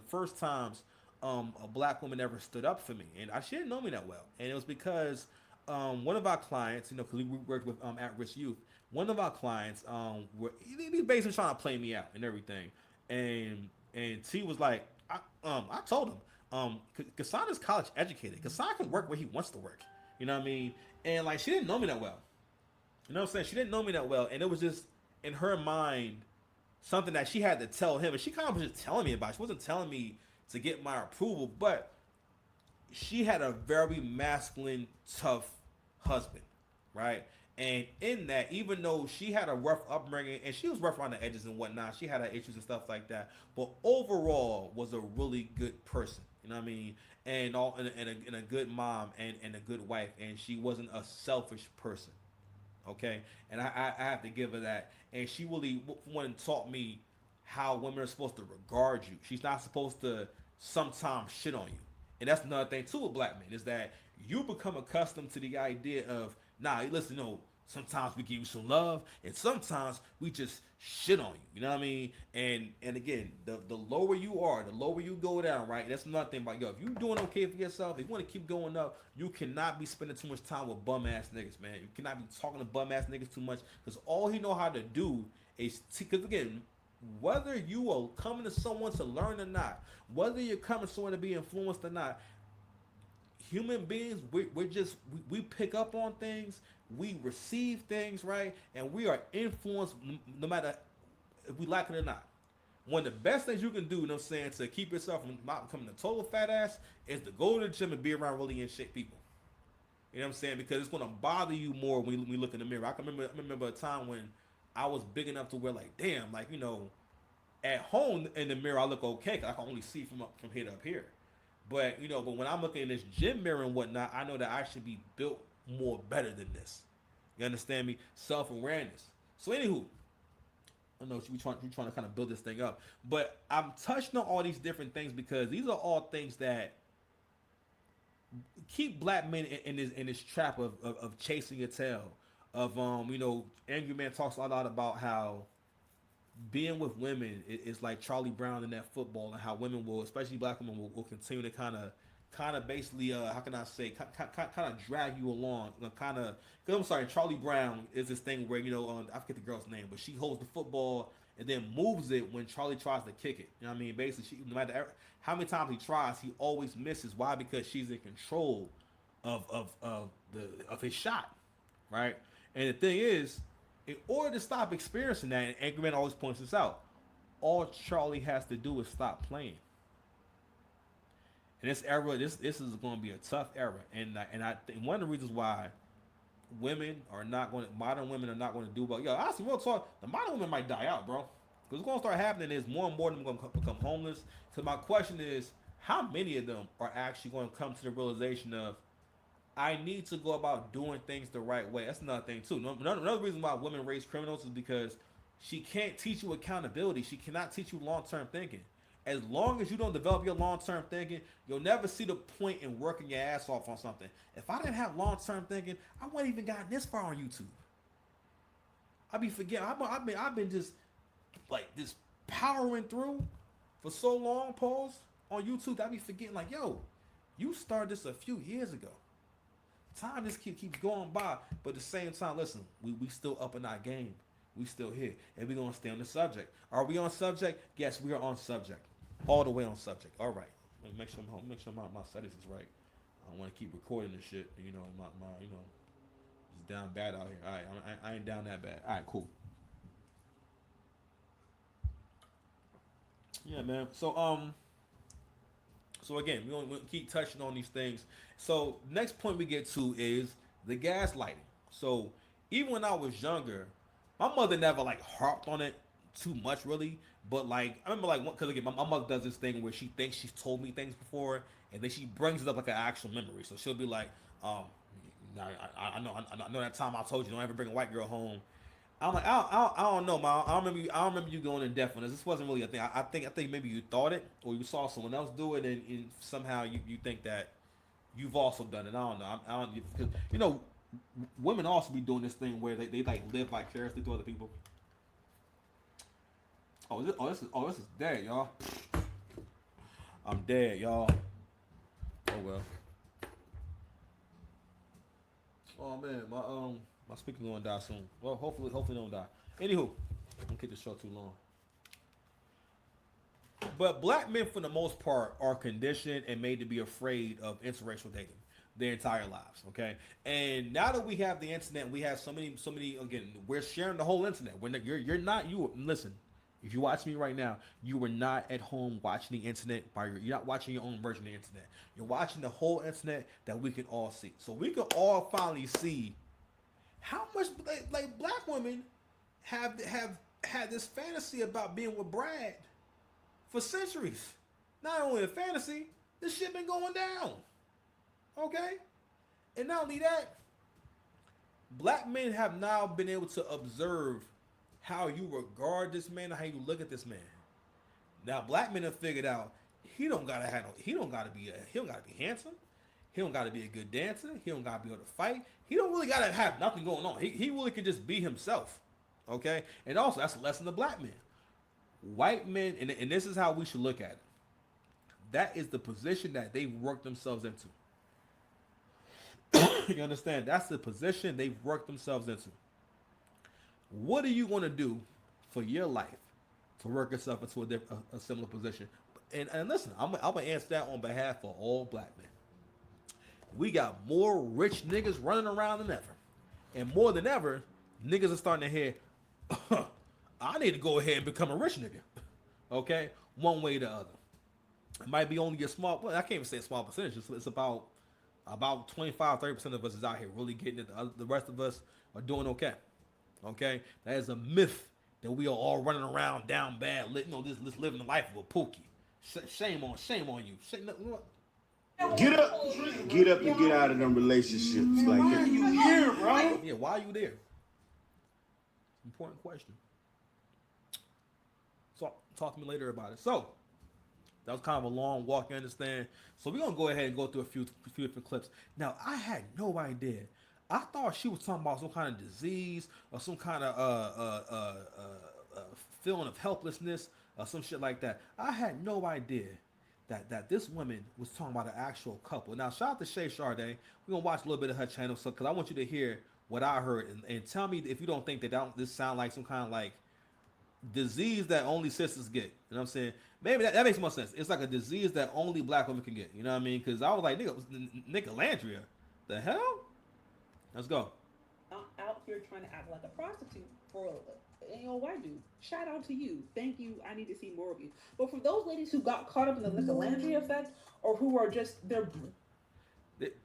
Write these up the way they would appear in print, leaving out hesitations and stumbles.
the first times a black woman ever stood up for me, and she didn't know me that well, and it was because one of our clients, you know, because we worked with at-risk youth, one of our clients he basically trying to play me out and everything, and T was like, I told him, Kasana's college educated. Kasana can work where he wants to work. You know what I mean? And like she didn't know me that well. You know what I'm saying? She didn't know me that well, and it was just in her mind something that she had to tell him, and she kind of was just telling me about it. She wasn't telling me to get my approval, but she had a very masculine, tough husband, right? And in that, even though she had a rough upbringing and she was rough around the edges and whatnot, she had her issues and stuff like that. But overall, was a really good person. You know what I mean? And a good mom and a good wife. And she wasn't a selfish person. Okay, and I have to give her that. And she really one taught me how women are supposed to regard you. She's not supposed to sometimes shit on you. And that's another thing too with black men is that you become accustomed to the idea of nah, listen, you know, sometimes we give you some love and sometimes we just shit on you. You know what I mean? And again, the lower you are, the lower you go down, right? That's another thing about yo. If you doing okay for yourself, if you want to keep going up, you cannot be spending too much time with bum ass niggas, man. You cannot be talking to bum ass niggas too much because all he know how to do is because again, whether you are coming to someone to learn or not, whether you're coming to someone to be influenced or not, human beings, we're just we pick up on things, we receive things, right, and we are influenced no matter if we like it or not. One of the best things you can do, you know what I'm saying, to keep yourself from not becoming a total fat ass is to go to the gym and be around really in shape people. You know what I'm saying? Because it's gonna bother you more when you look in the mirror. I remember a time when I was big enough to where like, damn, like you know, at home in the mirror I look okay because I can only see from here to up here. But you know, but when I'm looking in this gym mirror and whatnot, I know that I should be built more better than this. You understand me? Self awareness. So anywho, I know we trying to kind of build this thing up, but I'm touching on all these different things because these are all things that keep black men in this trap of chasing your tail. Of you know, Angry Man talks a lot about how being with women is like Charlie Brown in that football, and how women will, especially black women, will continue to kind of basically how can I say kind of drag you along, kind of. Because I'm sorry, Charlie Brown is this thing where you know I forget the girl's name, but she holds the football and then moves it when Charlie tries to kick it. You know what I mean? Basically, no matter how many times he tries, he always misses. Why? Because she's in control of his shot, right? And the thing is, in order to stop experiencing that, and Angry Man always points this out, all Charlie has to do is stop playing. And this era, this is going to be a tough era, and I think one of the reasons why modern women are not going to do well. Yo, honestly, real talk, the modern women might die out, bro. Because what's going to start happening is more and more of them going to become homeless. So my question is, how many of them are actually going to come to the realization of I need to go about doing things the right way. That's another thing too. Another reason why women raise criminals is because she can't teach you accountability. She cannot teach you long term thinking. As long as you don't develop your long term thinking, you'll never see the point in working your ass off on something. If I didn't have long term thinking, I wouldn't even gotten this far on YouTube. I'd be forgetting. I've been just like this powering through for so long. Pause on YouTube. I'd be forgetting like, yo, you started this a few years ago. Time just keeps going by, but at the same time, listen, we still up in our game. We still here, and we gonna stay on the subject. Are we on subject? Yes, we are on subject, all the way on subject. All right, let me make sure my settings is right. I want to keep recording this shit. You know, my you know, it's down bad out here. All right, I ain't down that bad. All right, cool. Yeah, man. So again, we keep touching on these things. So next point we get to is the gaslighting. So even when I was younger, my mother never like harped on it too much really. But like I remember like because again my mother does this thing where she thinks she's told me things before, and then she brings it up like an actual memory. So she'll be like, um, I know that time I told you don't ever bring a white girl home. I'm like, I don't know, man. I don't remember you going in depth on this. This wasn't really a thing. I think maybe you thought it, or you saw someone else do it, and somehow you think that you've also done it. I don't know. I don't because you know, women also be doing this thing where they like live vicariously through other people. Oh, this is dead, y'all. I'm dead, y'all. Oh well. Oh man, my speaker gonna die soon. Well, hopefully don't die. Anywho, don't keep the show too long. But black men, for the most part, are conditioned and made to be afraid of interracial dating their entire lives. Okay, and now that we have the internet, we have so many. Again, we're sharing the whole internet. You're not you. Listen, if you watch me right now, you are not at home watching the internet you're not watching your own version of the internet. You're watching the whole internet that we can all see. So we can all finally see how much like black women have had this fantasy about being with Brad for centuries. Not only a fantasy, this shit been going down. Okay? And not only that, black men have now been able to observe how you regard this man and how you look at this man. Now black men have figured out he don't gotta be handsome. He don't gotta be a good dancer. He don't gotta be able to fight. He don't really gotta have nothing going on. He really can just be himself. Okay? And also that's a lesson to black men. White men, and this is how we should look at it. That is the position that they've worked themselves into. You understand? That's the position they've worked themselves into. What are you going to do for your life to work yourself into a similar position? And listen, I'm going to answer that on behalf of all black men. We got more rich niggas running around than ever. And more than ever, niggas are starting to hear, I need to go ahead and become a rich nigga. Okay? One way or the other. It might be only a small, well, I can't even say a small percentage. It's about 25-30% of us is out here really getting it. The rest of us are doing okay. Okay? That is a myth that we are all running around down bad, just living the life of a pookie. Shame on you. Get up and get out of them relationships. Like, why are you here, bro? Yeah, why are you there? Important question. So talk to me later about it. So that was kind of a long walk, you understand? So we're gonna go ahead and go through a few different clips. Now I had no idea. I thought she was talking about some kind of disease or some kind of feeling of helplessness or some shit like that. I had no idea that this woman was talking about an actual couple. Now shout out to Shay Sade. We're gonna watch a little bit of her channel, so because I want you to hear what I heard and tell me if you don't think this sound like some kind of like disease that only sisters get. You know what I'm saying? Maybe that makes more sense. It's like a disease that only black women can get. You know what I mean? Because I was like, Nicolandria. The hell? Let's go. Out here trying to act like a prostitute for white dude. Shout out to you. Thank you. I need to see more of you. But for those ladies who got caught up in the Nicolandria effect or who are just they're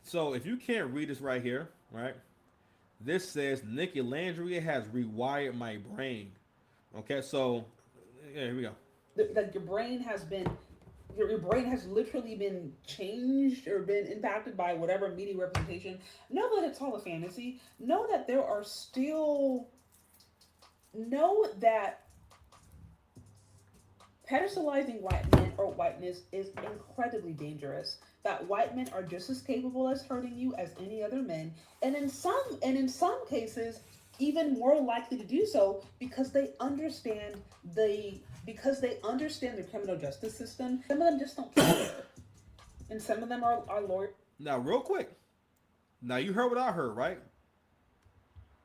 So if you can't read this right here, right? This says Nicolandria has rewired my brain. Okay, so yeah, here we go. Like your brain has been your brain has literally been changed or been impacted by whatever media representation. Know that it's all a fantasy. Know that there are still know that pedestalizing white men or whiteness is incredibly dangerous. That white men are just as capable as hurting you as any other men, and in some cases even more likely to do so because they understand the criminal justice system. Some of them just don't care, and some of them are lawyers. Now, real quick. Now you heard what I heard, right?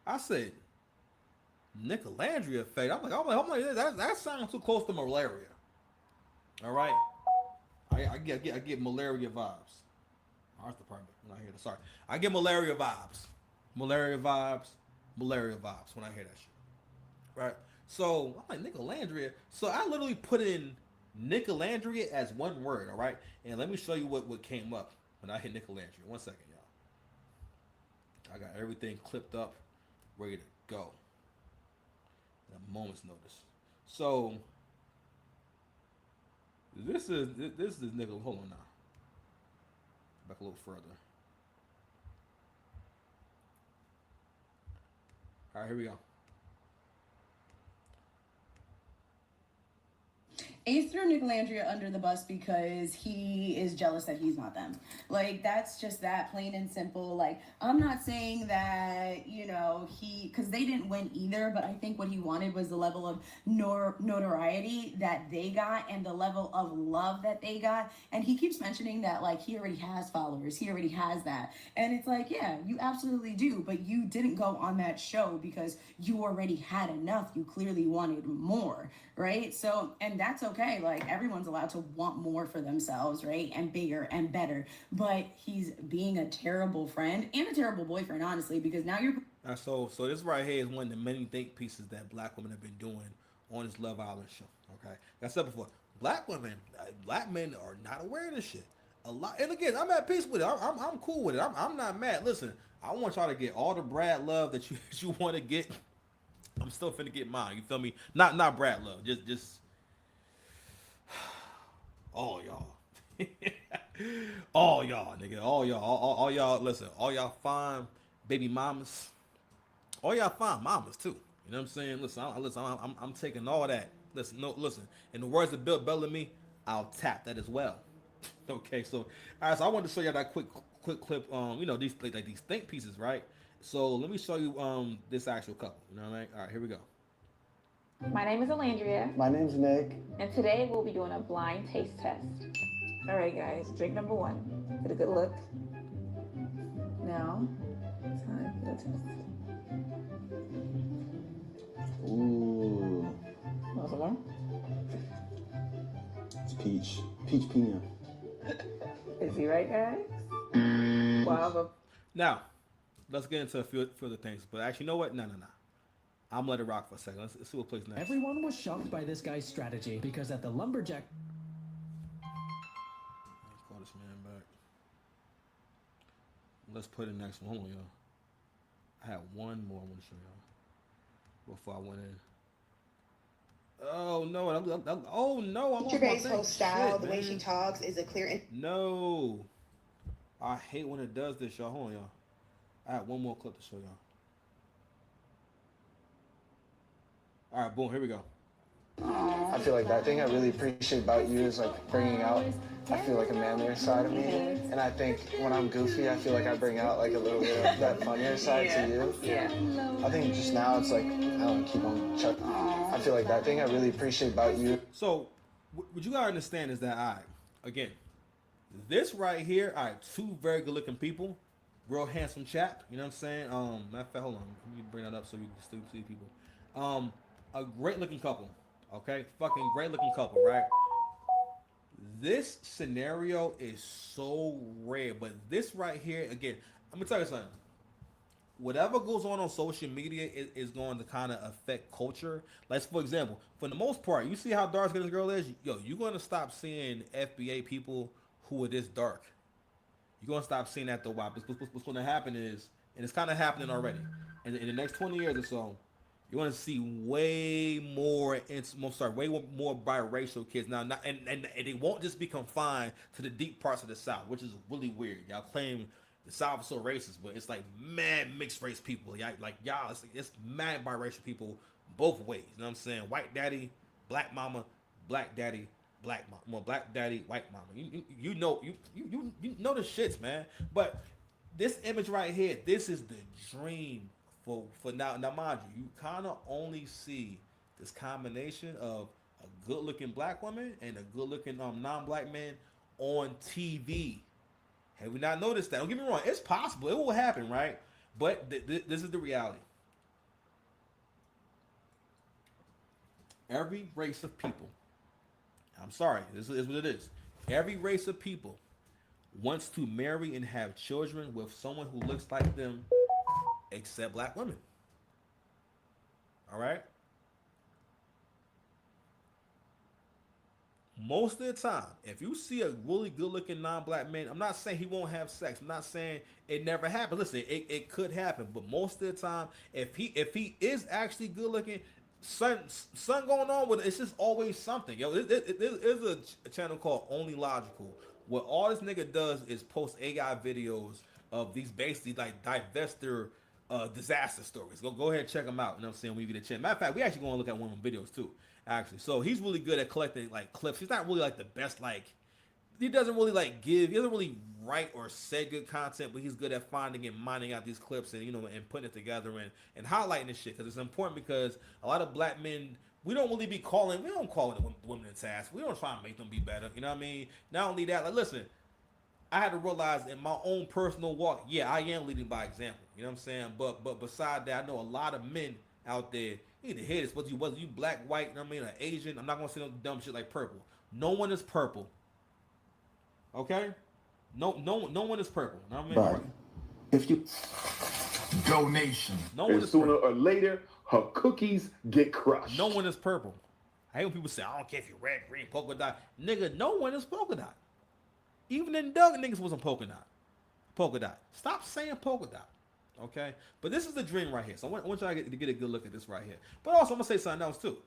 I said Nicolandria effect. I'm like that sounds too close to malaria. All right, I get malaria vibes. Arts department when I hear that. Sorry, I get malaria vibes. Malaria vibes. Malaria vibes when I hear that shit. Right? So I'm like Nicolandria. So I literally put in Nicolandria as one word, all right? And let me show you what came up when I hit Nicolandria. 1 second, y'all. I got everything clipped up, ready to go. At a moment's notice. So this is Nickel. Hold on now. Back a little further. All right, here we go. Ace threw Nicolandria under the bus because he is jealous that he's not them. Like, that's just that, plain and simple. Like, I'm not saying that, because they didn't win either, but I think what he wanted was the level of notoriety that they got and the level of love that they got. And he keeps mentioning that, like, he already has followers, he already has that. And it's like, yeah, you absolutely do, but you didn't go on that show because you already had enough. You clearly wanted more, right? So, and that's okay. Like, everyone's allowed to want more for themselves, right? And bigger and better. But he's being a terrible friend and a terrible boyfriend, honestly, because now you're. So this right here is one of the many think pieces that black women have been doing on this Love Island show. Okay, like I said before, black women, black men are not aware of this shit. A lot, and again, I'm at peace with it. I'm cool with it. I'm not mad. Listen, I want y'all to get all the Brad love that you want to get. I'm still finna get mine. You feel me? Not Brad love. Just all y'all. All y'all, nigga. All y'all. Listen, all y'all fine baby mamas. All y'all fine mamas too. You know what I'm saying? Listen, I'm taking all that. Listen, no, listen. In the words of Bill Bellamy, I'll tap that as well. Okay, so all right, so I wanted to show you that quick clip. These like these think pieces, right? So let me show you this actual couple. You know what I mean? All right, here we go. My name is Alandria. My name's Nick. And today we'll be doing a blind taste test. All right, guys, drink number one. Get a good look. Now, time for the test. Ooh. Want some more? It's peach. Peach pina. Is he right, guys? Wow. Now, let's get into a few other things. But actually, you know what? No. I'm gonna let it rock for a second. Let's see what plays next. Everyone was shocked by this guy's strategy because at the lumberjack. Let's call this man back. Let's put the next one on, y'all. I had one more I want to show y'all before I went in. Oh no! Oh no! I'm Your base host style, the way she talks, is a clear. No, I hate when it does this, y'all. Hold on, y'all. I have one more clip to show y'all. All right, boom. Here we go. I feel like that thing I really appreciate about you is like bringing out, I feel like, a manlier side of me. And I think when I'm goofy, I feel like I bring out like a little bit of that funnier side to you. Yeah. I think just now it's like, I don't keep on chucking. I feel like that thing I really appreciate about you. So, what you gotta understand is that, all right, again, this right here, all right, two very good looking people, real handsome chap. You know what I'm saying? Matter of fact, hold on, let me bring that up so you can still see people. A great looking couple. Okay, fucking great looking couple, right? This scenario is so rare, but this right here, again, I'm gonna tell you something. Whatever goes on social media is going to kind of affect culture. Like, for example, for the most part, you see how dark skin this girl is? Yo, you're going to stop seeing FBA people who are this dark. You're going to stop seeing that, though. Why? What's going to happen is, and it's kind of happening already, in the next 20 years or so, you're going to see way more biracial kids now, and it won't just be confined to the deep parts of the South, which is really weird. Y'all claim the South is so racist, but it's like mad mixed race people. Y'all, it's mad biracial people both ways. You know what I'm saying? White daddy, black mama, black daddy, black mama, well, black daddy, white mama. You know the shits, man. But this image right here, this is the dream for now. Now, mind you, you kind of only see this combination of a good-looking black woman and a good-looking non-black man on TV. Have we not noticed that? Don't get me wrong. It's possible. It will happen, right? But this is the reality. Every race of people, I'm sorry, this is what it is. Every race of people wants to marry and have children with someone who looks like them, except black women. All right? Most of the time, if you see a really good-looking non-black man, I'm not saying he won't have sex. I'm not saying it never happens. Listen, it could happen, but most of the time, if he is actually good-looking, something going on with it. It's just always something. Yo, there's a channel called Only Logical, where all this nigga does is post AI videos of these basically like divester disaster stories. Go ahead and check them out. You know what I'm saying? When you get a chance. Matter of fact, we actually going to look at one of them videos too. Actually, so he's really good at collecting like clips. He's not really like the best like. He doesn't really like give. He doesn't really write or say good content, but he's good at finding and mining out these clips and and putting it together and highlighting this shit because it's important because a lot of black men. We don't really be calling. We don't call the women in task. We don't try to make them be better. You know what I mean? Not only that, like listen. I had to realize in my own personal walk, yeah, I am leading by example. You know what I'm saying? But beside that, I know a lot of men out there. You need to hear this. Whether you black, white, you know what I mean, or Asian. I'm not gonna say no dumb shit like purple. No one is purple. Okay? No one is purple. You know what I mean? But if you donation, No one And is sooner purple. or later, her cookies get crushed. No one is purple. I hate when people say, I don't care if you're red, green, polka dot. Nigga, no one is polka dot. Even in Doug niggas wasn't polka dot. Polka dot. Stop saying polka dot. Okay? But this is the dream right here. So I want y'all to get a good look at this right here. But also I'm gonna say something else too.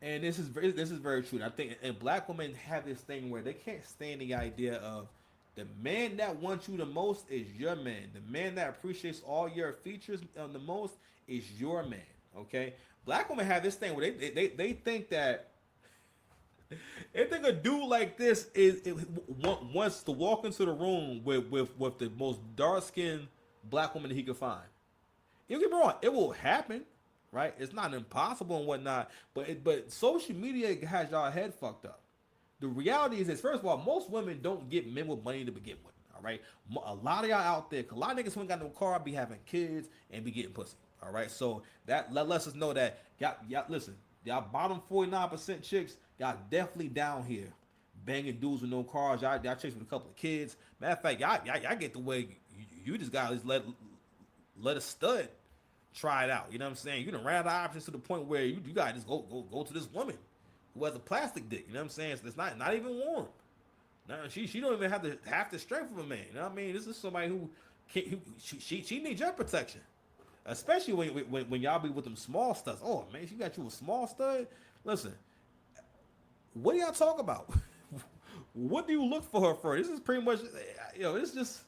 And this is very true. And I think and black women have this thing where they can't stand the idea of the man that wants you the most is your man. The man that appreciates all your features the most is your man. Okay? Black women have this thing where they think that they think a dude like this wants to walk into the room with the most dark skinned black woman that he could find. You get me wrong, it will happen, right? It's not impossible and whatnot, but social media has y'all head fucked up. The reality is this: first of all, most women don't get men with money to begin with. All right, a lot of y'all out there, a lot of niggas who ain't got no car be having kids and be getting pussy. All right, so that lets us know that y'all listen, y'all bottom 49% chicks. Y'all definitely down here banging dudes with no cars. Y'all chicks with a couple of kids. Matter of fact, y'all get the way you just gotta just let a stud try it out. You know what I'm saying? You done ran out of options to the point where you gotta just go to this woman who has a plastic dick. You know what I'm saying? So it's not even warm. No, she don't even have the strength of a man. You know what I mean? This is somebody who she needs your protection. Especially when y'all be with them small studs. Oh man, she got you a small stud. Listen. What do y'all talk about? What do you look for her for? This is pretty much, it's just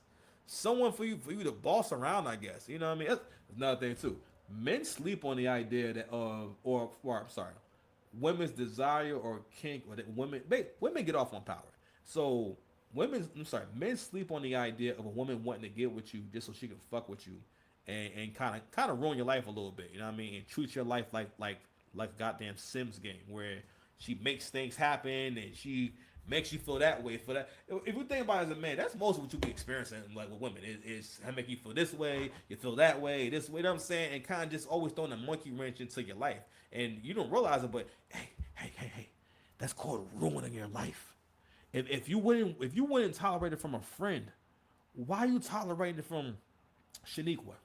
someone for you to boss around, I guess. You know what I mean? That's another thing too. Men sleep on the idea that or I'm sorry, women's desire or kink or that women get off on power. So men sleep on the idea of a woman wanting to get with you just so she can fuck with you and kind of ruin your life a little bit. You know what I mean? And treat your life like a goddamn Sims game where she makes things happen and she makes you feel that way. For that, if you think about it as a man, that's most of what you be experiencing like with women. Is I make you feel this way, you feel that way, this way. You know what I'm saying? And kind of just always throwing a monkey wrench into your life, and you don't realize it. But hey, that's called ruining your life. If you wouldn't tolerate it from a friend, why are you tolerating it from Shaniqua?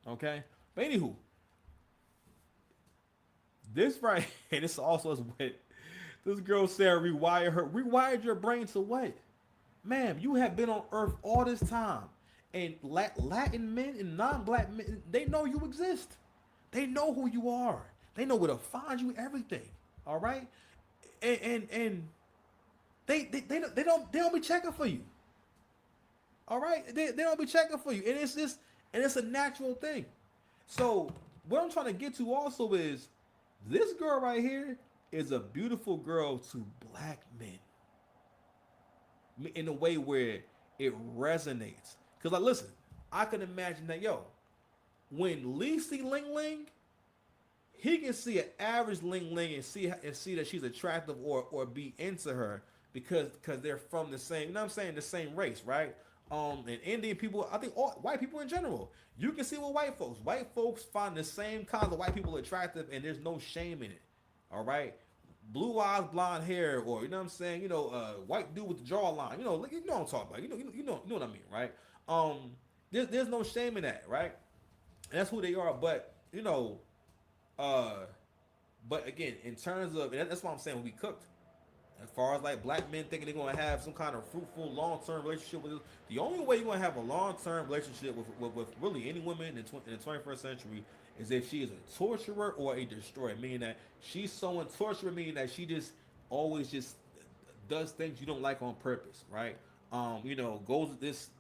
Okay, but anywho. This right, and this also is what this girl said. Rewired your brain to what? Ma'am, you have been on Earth all this time, and Latin men and non-black men, they know you exist. They know who you are. They know where to find you. Everything. All right, and they don't be checking for you. All right, they don't be checking for you, and it's a natural thing. So what I'm trying to get to also is. This girl right here is a beautiful girl to black men in a way where it resonates. Because, like, listen, I can imagine that, when Lee see Ling Ling, he can see an average Ling Ling and see that she's attractive or be into her because they're from the same, you know what I'm saying, the same race, right? And Indian people, I think all white people in general, you can see with white folks. White folks find the same kinds of white people attractive, and there's no shame in it. All right, blue eyes, blonde hair, or you know what I'm saying, white dude with the jawline. You know what I'm talking about. You know what I mean, right? There's no shame in that, right? And that's who they are. But but again, in terms of, and that's why I'm saying we cooked. As far as like black men thinking they're gonna have some kind of fruitful long-term relationship with us, the only way you're gonna have a long-term relationship with really any woman in the 21st century is if she is a torturer or a destroyer, meaning that she's so in torture, meaning that she just always just does things you don't like on purpose, right? Goes this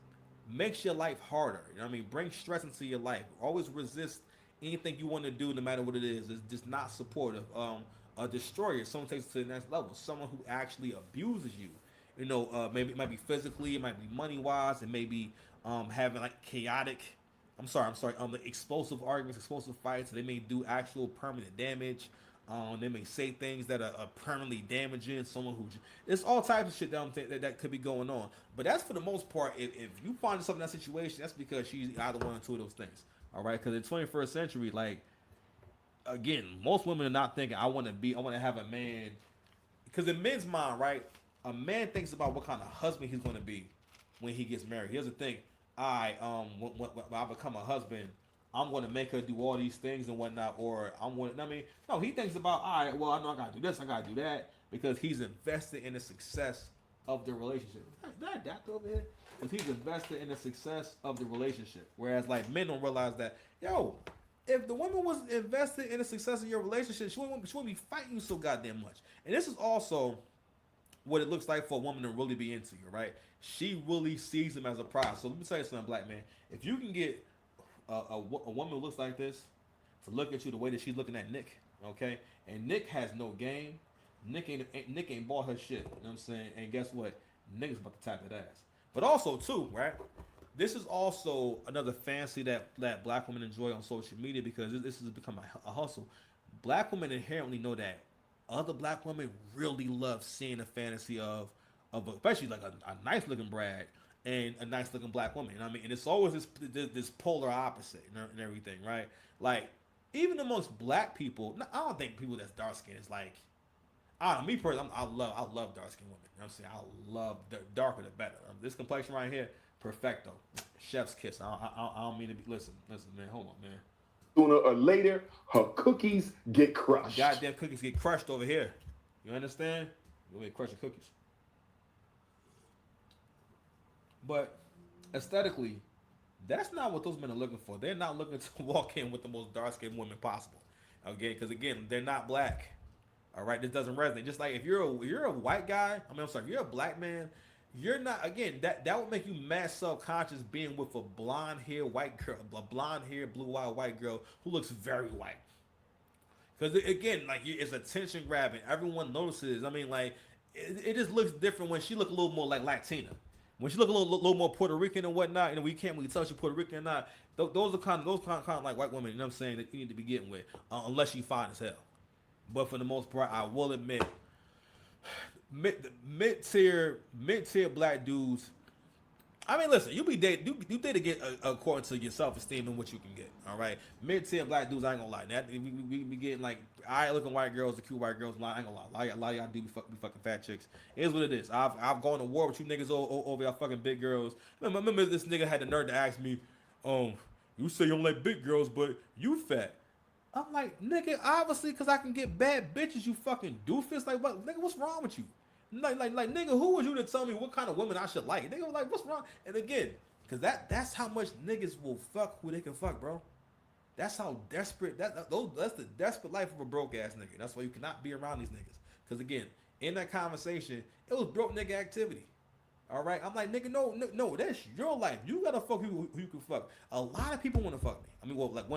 makes your life harder. You know what I mean? Bring stress into your life. Always resist anything you want to do, no matter what it is. It's just not supportive. A destroyer, someone takes it to the next level. Someone who actually abuses you. You know, maybe it might be physically, it might be money wise, it may be having like chaotic. Explosive arguments, explosive fights. They may do actual permanent damage. They may say things that are permanently damaging someone who. It's all types of shit that could be going on. But that's for the most part. If you find yourself in that situation, that's because she's either one or two of those things. All right, because in the 21st century, like again, most women are not thinking I want to have a man. Because in men's mind, right, a man thinks about what kind of husband he's going to be when he gets married. He doesn't think, when I become a husband, I'm going to make her do all these things and whatnot, or no, he thinks about, all right, well, I know I got to do this, I got to do that, because he's invested in the success of the relationship. Did I adapt over here? Because he's invested in the success of the relationship. Whereas, like, men don't realize that, yo, if the woman was invested in the success of your relationship, she wouldn't be fighting you so goddamn much. And this is also what it looks like for a woman to really be into you, right? She really sees him as a prize. So let me tell you something, black man. If you can get a woman who looks like this to look at you the way that she's looking at Nick, okay? And Nick has no game. Nick ain't bought her shit. You know what I'm saying? And guess what? Nick is about to tap that ass. But also too, right? This is also another fancy that black women enjoy on social media, because this has become a hustle. Black women inherently know that other black women really love seeing a fantasy of especially like a nice looking brag and a nice looking black woman. You know what I mean? And it's always this polar opposite and everything, right? Like, even amongst black people, I don't think people that's dark skinned is like, I don't know, me personally, I love dark skinned women. You know what I'm saying? I love the darker the better. This complexion right here, perfecto. Chef's kiss. I don't mean to be. Listen, man. Hold on, man. Sooner or later, her cookies get crushed. Goddamn cookies get crushed over here. You understand? You're going to crush your cookies. But aesthetically, that's not what those men are looking for. They're not looking to walk in with the most dark-skinned women possible. Okay? Because again, they're not black. All right? This doesn't resonate. Just like if you're a white guy, if you're a black man, you're not, again, that would make you mad self-conscious being with a blonde-haired white girl, a blonde-haired, blue-eyed white girl who looks very white. Because, again, like, it's attention grabbing. Everyone notices. I mean, like, it just looks different when she look a little more like Latina. When she look a little more Puerto Rican and whatnot, and we can't really tell she's Puerto Rican or not. Those are kind of like white women, you know what I'm saying, that you need to be getting with, unless she fine as hell. But for the most part, I will admit, mid-tier black dudes. I mean, listen, you date to get according to your self-esteem and what you can get. All right, mid-tier black dudes, I ain't gonna lie. That we be getting like alright looking white girls, the cute white girls. I ain't gonna lie. A lot of y'all do be fucking fat chicks. It is what it is. I've gone to war with you niggas over y'all fucking big girls. Remember this nigga had the nerve to ask me, you say you don't like big girls, but you fat. I'm like, nigga, obviously, because I can get bad bitches, you fucking doofus. Like, what, nigga, what's wrong with you? Like, nigga, who was you to tell me what kind of women I should like? Nigga was like, what's wrong? And again, because that's how much niggas will fuck who they can fuck, bro. That's how desperate, that's the desperate life of a broke ass nigga. That's why you cannot be around these niggas. Because again, in that conversation, it was broke nigga activity. All right, I'm like, nigga, no, that's your life. You gotta fuck who you can fuck. A lot of people want to fuck me. I mean, well, like women.